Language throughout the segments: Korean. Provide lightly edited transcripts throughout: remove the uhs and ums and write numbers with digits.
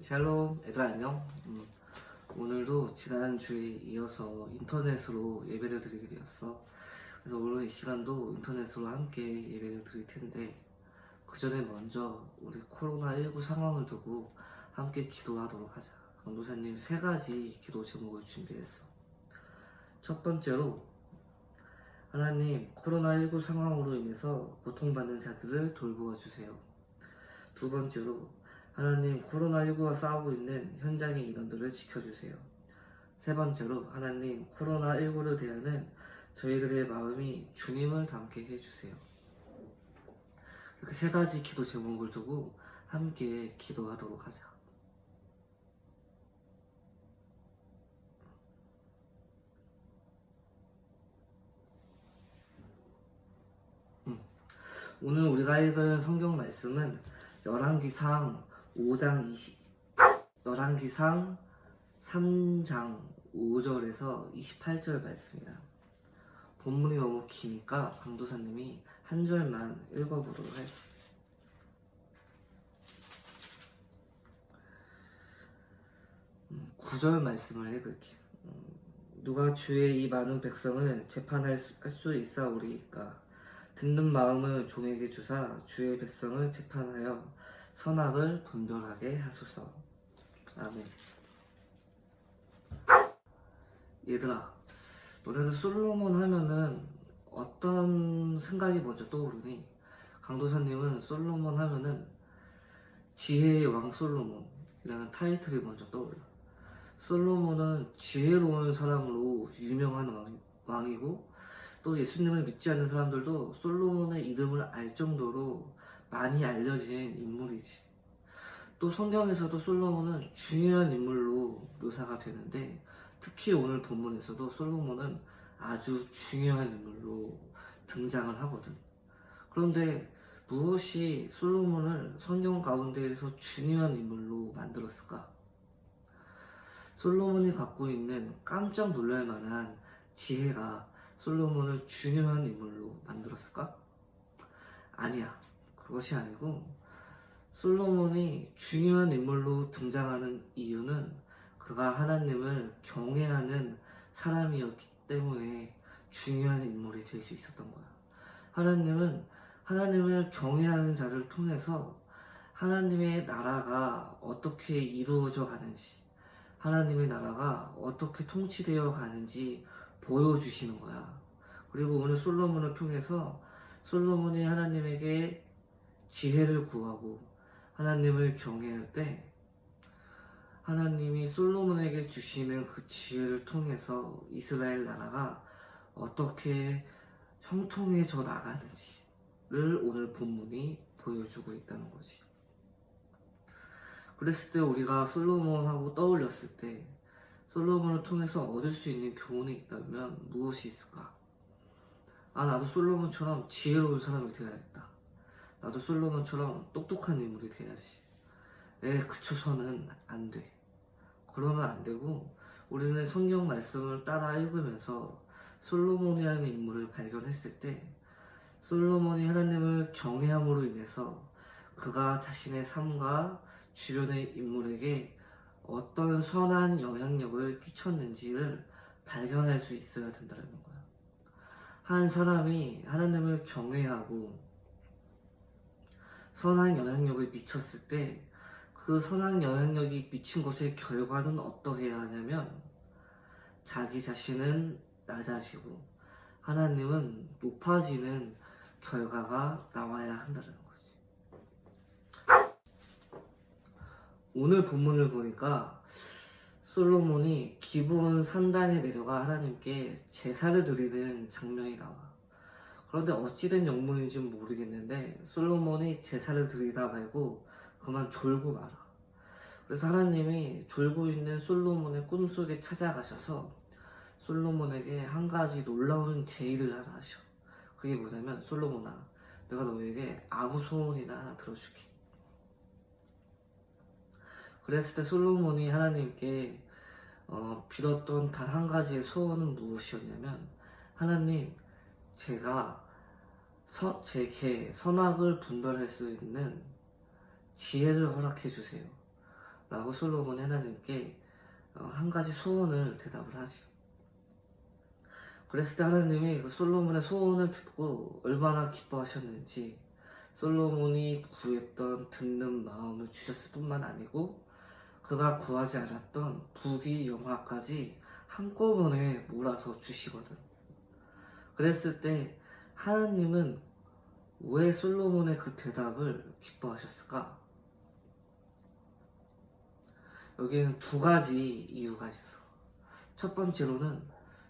샬롬, 얘들아 안녕. 오늘도 지난주에 이어서 인터넷으로 예배를 드리게 되었어. 그래서 오늘 이 시간도 인터넷으로 함께 예배를 드릴 텐데, 그 전에 먼저 우리 코로나19 상황을 두고 함께 기도하도록 하자. 강도사님 세 가지 기도 제목을 준비했어. 첫 번째로, 하나님 코로나19 상황으로 인해서 고통받는 자들을 돌보아 주세요. 두 번째로, 하나님 코로나19와 싸우고 있는 현장의 인원들을 지켜주세요. 세 번째로, 하나님 코로나19를 대하는 저희들의 마음이 주님을 닮게 해주세요. 이렇게 세 가지 기도 제목을 두고 함께 기도하도록 하자. 오늘 우리가 읽은 성경 말씀은 열왕기상 5장 열왕기상 3장 5절에서 28절 말씀이야. 본문이 너무 기니까 강도사님이 한 절만 읽어보도록 해. 9절 말씀을 읽을게. 누가 주의 이 많은 백성을 재판할 수 있사오리이까. 듣는 마음을 종에게 주사 주의 백성을 재판하여 선악을 분별하게 하소서. 아멘. 얘들아, 너네들 솔로몬 하면은 어떤 생각이 먼저 떠오르니? 강도사님은 솔로몬 하면은 지혜의 왕 솔로몬이라는 타이틀이 먼저 떠올라. 솔로몬은 지혜로운 사람으로 유명한 왕이고, 또 예수님을 믿지 않는 사람들도 솔로몬의 이름을 알 정도로 많이 알려진 인물이지. 또 성경에서도 솔로몬은 중요한 인물로 묘사가 되는데, 특히 오늘 본문에서도 솔로몬은 아주 중요한 인물로 등장을 하거든. 그런데 무엇이 솔로몬을 성경 가운데에서 중요한 인물로 만들었을까? 솔로몬이 갖고 있는 깜짝 놀랄 만한 지혜가 솔로몬을 중요한 인물로 만들었을까? 아니야. 그것이 아니고, 솔로몬이 중요한 인물로 등장하는 이유는 그가 하나님을 경외하는 사람이었기 때문에 중요한 인물이 될 수 있었던 거야. 하나님은 하나님을 경외하는 자를 통해서 하나님의 나라가 어떻게 이루어져 가는지, 하나님의 나라가 어떻게 통치되어 가는지 보여주시는 거야. 그리고 오늘 솔로몬을 통해서 솔로몬이 하나님에게 지혜를 구하고 하나님을 경외할 때 하나님이 솔로몬에게 주시는 그 지혜를 통해서 이스라엘 나라가 어떻게 형통해져 나가는지를 오늘 본문이 보여주고 있다는 거지. 그랬을 때 우리가 솔로몬하고 떠올렸을 때 솔로몬을 통해서 얻을 수 있는 교훈이 있다면 무엇이 있을까? 나도 솔로몬처럼 지혜로운 사람이 되어야겠다. 나도 솔로몬처럼 똑똑한 인물이 돼야지. 그쳐서는 안 돼. 그러면 안 되고, 우리는 성경 말씀을 따라 읽으면서 솔로몬이라는 인물을 발견했을 때 솔로몬이 하나님을 경외함으로 인해서 그가 자신의 삶과 주변의 인물에게 어떤 선한 영향력을 끼쳤는지를 발견할 수 있어야 된다는 거야. 한 사람이 하나님을 경외하고 선한 영향력을 미쳤을 때 그 선한 영향력이 미친 것의 결과는 어떠해야 하냐면 자기 자신은 낮아지고 하나님은 높아지는 결과가 나와야 한다는 거지. 오늘 본문을 보니까 솔로몬이 기브온 산당에 내려가 하나님께 제사를 드리는 장면이 나와. 그런데 어찌된 영문인지는 모르겠는데 솔로몬이 제사를 드리다 말고 그만 졸고 말아. 그래서 하나님이 졸고 있는 솔로몬의 꿈속에 찾아가셔서 솔로몬에게 한 가지 놀라운 제의를 하나 하셔. 그게 뭐냐면, 솔로몬아, 내가 너에게 아무 소원이나 하나 들어줄게. 그랬을 때 솔로몬이 하나님께 빌었던 단 한 가지의 소원은 무엇이었냐면, 하나님, 제가 제게 선악을 분별할 수 있는 지혜를 허락해 주세요. 라고 솔로몬이 하나님께 한 가지 소원을 대답을 하죠. 그랬을 때 하나님이 그 솔로몬의 소원을 듣고 얼마나 기뻐하셨는지 솔로몬이 구했던 듣는 마음을 주셨을 뿐만 아니고 그가 구하지 않았던 부귀 영화까지 한꺼번에 몰아서 주시거든. 그랬을 때 하나님은 왜 솔로몬의 그 대답을 기뻐하셨을까? 여기에는 두 가지 이유가 있어. 첫 번째로는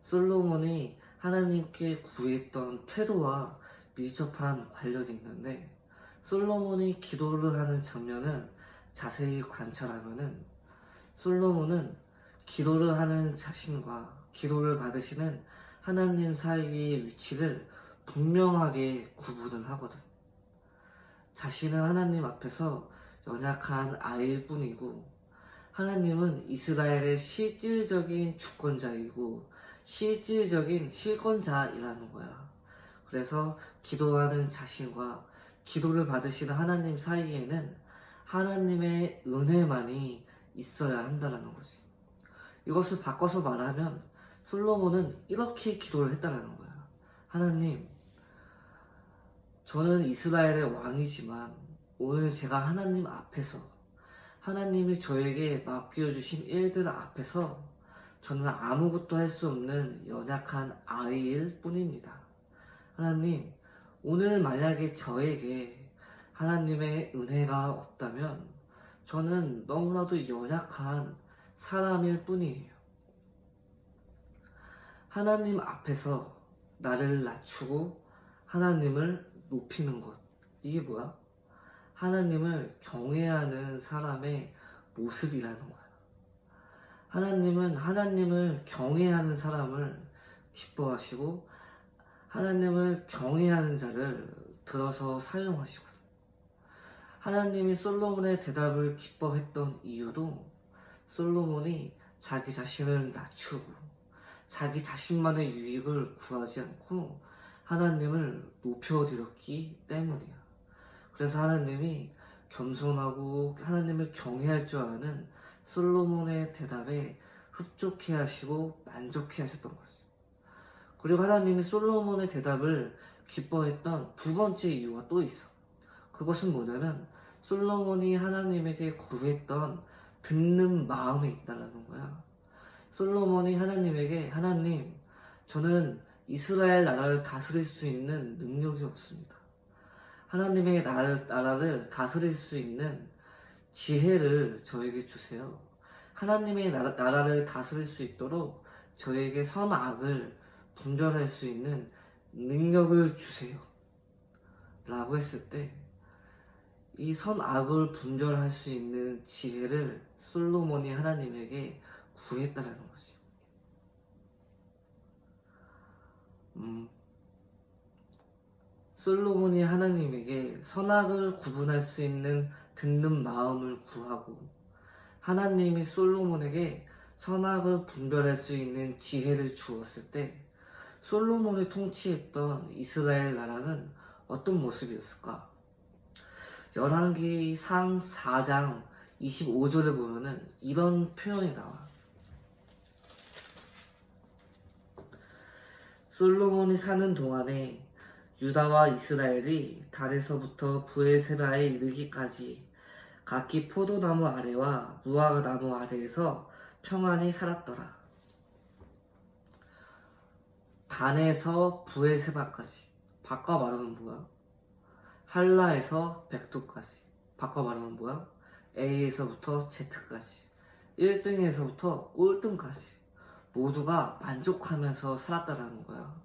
솔로몬이 하나님께 구했던 태도와 밀접한 관련이 있는데 솔로몬이 기도를 하는 장면을 자세히 관찰하면은 솔로몬은 기도를 하는 자신과 기도를 받으시는 하나님 사이의 위치를 분명하게 구분을 하거든. 자신은 하나님 앞에서 연약한 아이일 뿐이고 하나님은 이스라엘의 실질적인 주권자이고 실질적인 실권자이라는 거야. 그래서 기도하는 자신과 기도를 받으시는 하나님 사이에는 하나님의 은혜만이 있어야 한다는 거지. 이것을 바꿔서 말하면 솔로몬은 이렇게 기도를 했다는 거야. 하나님, 저는 이스라엘의 왕이지만 오늘 제가 하나님 앞에서 하나님이 저에게 맡겨주신 일들 앞에서 저는 아무것도 할 수 없는 연약한 아이일 뿐입니다. 하나님, 오늘 만약에 저에게 하나님의 은혜가 없다면 저는 너무나도 연약한 사람일 뿐이에요. 하나님 앞에서 나를 낮추고 하나님을 높이는 것. 이게 뭐야? 하나님을 경외하는 사람의 모습이라는 거야. 하나님은 하나님을 경외하는 사람을 기뻐하시고 하나님을 경외하는 자를 들어서 사용하시거든. 하나님이 솔로몬의 대답을 기뻐했던 이유도 솔로몬이 자기 자신을 낮추고 자기 자신만의 유익을 구하지 않고 하나님을 높여드렸기 때문이야. 그래서 하나님이 겸손하고 하나님을 경외할 줄 아는 솔로몬의 대답에 흡족해 하시고 만족해 하셨던 거지. 그리고 하나님이 솔로몬의 대답을 기뻐했던 두 번째 이유가 또 있어. 그것은 뭐냐면 솔로몬이 하나님에게 구했던 듣는 마음에 있다는 거야. 솔로몬이 하나님에게 하나님, 저는 이스라엘 나라를 다스릴 수 있는 능력이 없습니다. 하나님의 나라를 다스릴 수 있는 지혜를 저에게 주세요. 하나님의 나라를 다스릴 수 있도록 저에게 선악을 분별할 수 있는 능력을 주세요. 라고 했을 때 이 선악을 분별할 수 있는 지혜를 솔로몬이 하나님에게 구했다는 거지. 솔로몬이 하나님에게 선악을 구분할 수 있는 듣는 마음을 구하고 하나님이 솔로몬에게 선악을 분별할 수 있는 지혜를 주었을 때 솔로몬이 통치했던 이스라엘 나라는 어떤 모습이었을까? 열왕기상 4장 25절에 보면은 이런 표현이 나와. 솔로몬이 사는 동안에 유다와 이스라엘이 단에서부터 브엘세바에 이르기까지 각기 포도나무 아래와 무화과나무 아래에서 평안히 살았더라. 단에서 브엘세바까지 바꿔 말하면 뭐야? 할라에서 백두까지 바꿔 말하면 뭐야? A에서부터 Z까지 1등에서부터 꼴등까지 모두가 만족하면서 살았다라는 거야.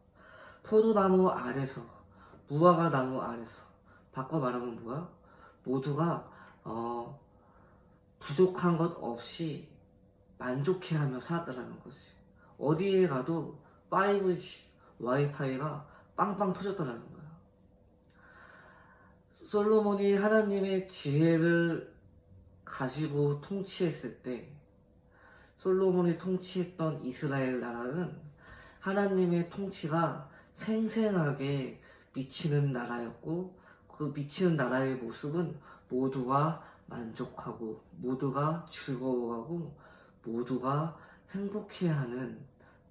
포도나무 아래서 무화과나무 아래서 바꿔 말하면 뭐야? 모두가 부족한 것 없이 만족해하며 살았다라는 거지. 어디에 가도 5G 와이파이가 빵빵 터졌다라는 거야. 솔로몬이 하나님의 지혜를 가지고 통치했을 때 솔로몬이 통치했던 이스라엘 나라는 하나님의 통치가 생생하게 미치는 나라였고 그 미치는 나라의 모습은 모두가 만족하고 모두가 즐거워하고 모두가 행복해하는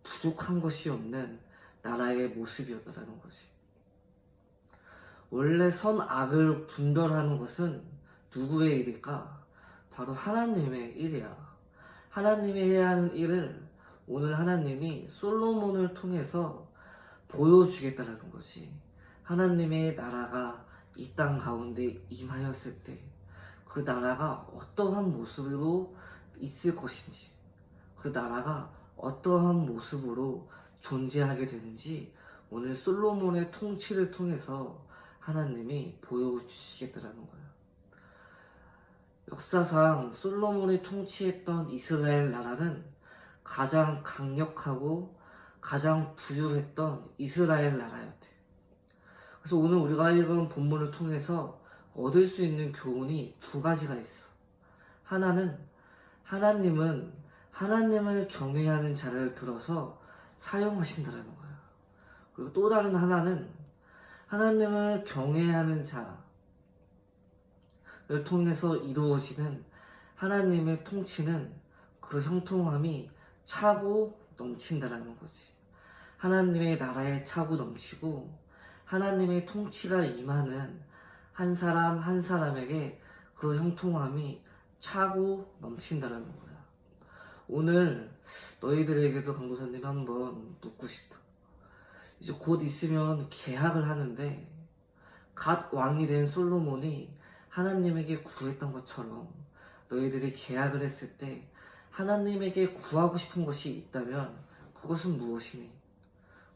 부족한 것이 없는 나라의 모습이었다라는 거지. 원래 선악을 분별하는 것은 누구의 일일까? 바로 하나님의 일이야. 하나님이 해야 하는 일을 오늘 하나님이 솔로몬을 통해서 보여주겠다라는 거지. 하나님의 나라가 이 땅 가운데 임하였을 때 그 나라가 어떠한 모습으로 있을 것인지, 그 나라가 어떠한 모습으로 존재하게 되는지 오늘 솔로몬의 통치를 통해서 하나님이 보여주시겠다라는 거야. 역사상 솔로몬이 통치했던 이스라엘 나라는 가장 강력하고 가장 부유했던 이스라엘 나라였대. 그래서 오늘 우리가 읽은 본문을 통해서 얻을 수 있는 교훈이 두 가지가 있어. 하나는 하나님은 하나님을 경외하는 자를 들어서 사용하신다라는 거야. 그리고 또 다른 하나는 하나님을 경외하는 자를 통해서 이루어지는 하나님의 통치는 그 형통함이 차고 넘친다라는 거지. 하나님의 나라에 차고 넘치고 하나님의 통치가 임하는 한 사람 한 사람에게 그 형통함이 차고 넘친다라는 거야. 오늘 너희들에게도 강도사님이 한번 묻고 싶다. 이제 곧 있으면 개학을 하는데 갓 왕이 된 솔로몬이 하나님에게 구했던 것처럼 너희들이 개학을 했을 때 하나님에게 구하고 싶은 것이 있다면 그것은 무엇이니?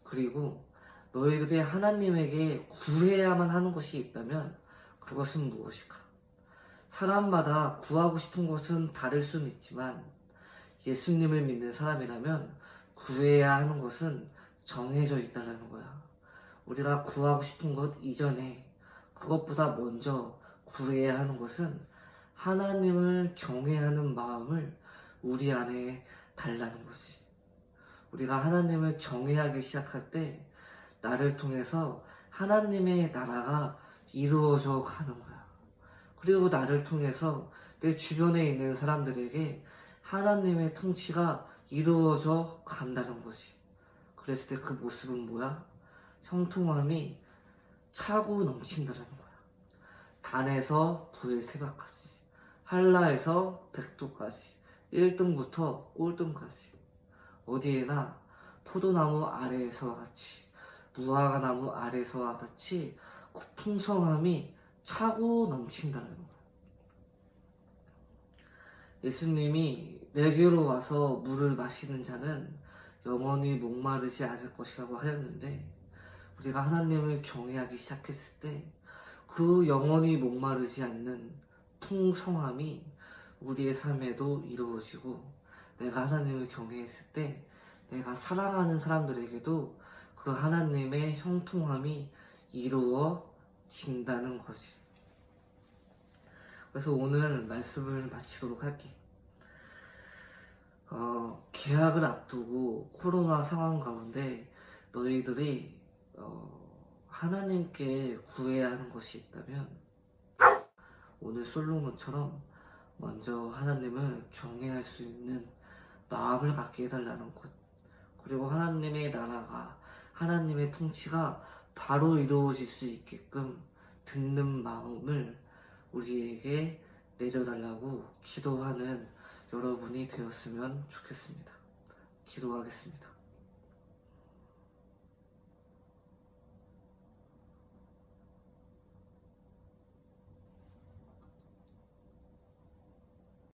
그리고 너희들이 하나님에게 구해야만 하는 것이 있다면 그것은 무엇일까? 사람마다 구하고 싶은 것은 다를 수는 있지만 예수님을 믿는 사람이라면 구해야 하는 것은 정해져 있다는 거야. 우리가 구하고 싶은 것 이전에 그것보다 먼저 구해야 하는 것은 하나님을 경외하는 마음을 우리 안에 달라는 거지. 우리가 하나님을 경외하기 시작할 때 나를 통해서 하나님의 나라가 이루어져 가는 거야. 그리고 나를 통해서 내 주변에 있는 사람들에게 하나님의 통치가 이루어져 간다는 거지. 그랬을 때 그 모습은 뭐야? 형통함이 차고 넘친다는 거야. 단에서 부의 새벽까지, 한라에서 백두까지, 1등부터 꼴등까지 어디에나 포도나무 아래에서와 같이, 무화과나무 아래에서와 같이 그 풍성함이 차고 넘친다는 거야. 예수님이 내게로 와서 물을 마시는 자는 영원히 목마르지 않을 것이라고 하였는데, 우리가 하나님을 경외하기 시작했을 때 그 영원히 목마르지 않는 풍성함이 우리의 삶에도 이루어지고, 내가 하나님을 경외했을 때 내가 사랑하는 사람들에게도 그 하나님의 형통함이 이루어진다는 거지. 그래서 오늘 말씀을 마치도록 할게. 개학을 앞두고 코로나 상황 가운데 너희들이 하나님께 구해야 하는 것이 있다면 오늘 솔로몬처럼 먼저 하나님을 경외할 수 있는 마음을 갖게 해달라는 것, 그리고 하나님의 나라가, 하나님의 통치가 바로 이루어질 수 있게끔 듣는 마음을 우리에게 내려달라고 기도하는 여러분이 되었으면 좋겠습니다. 기도하겠습니다.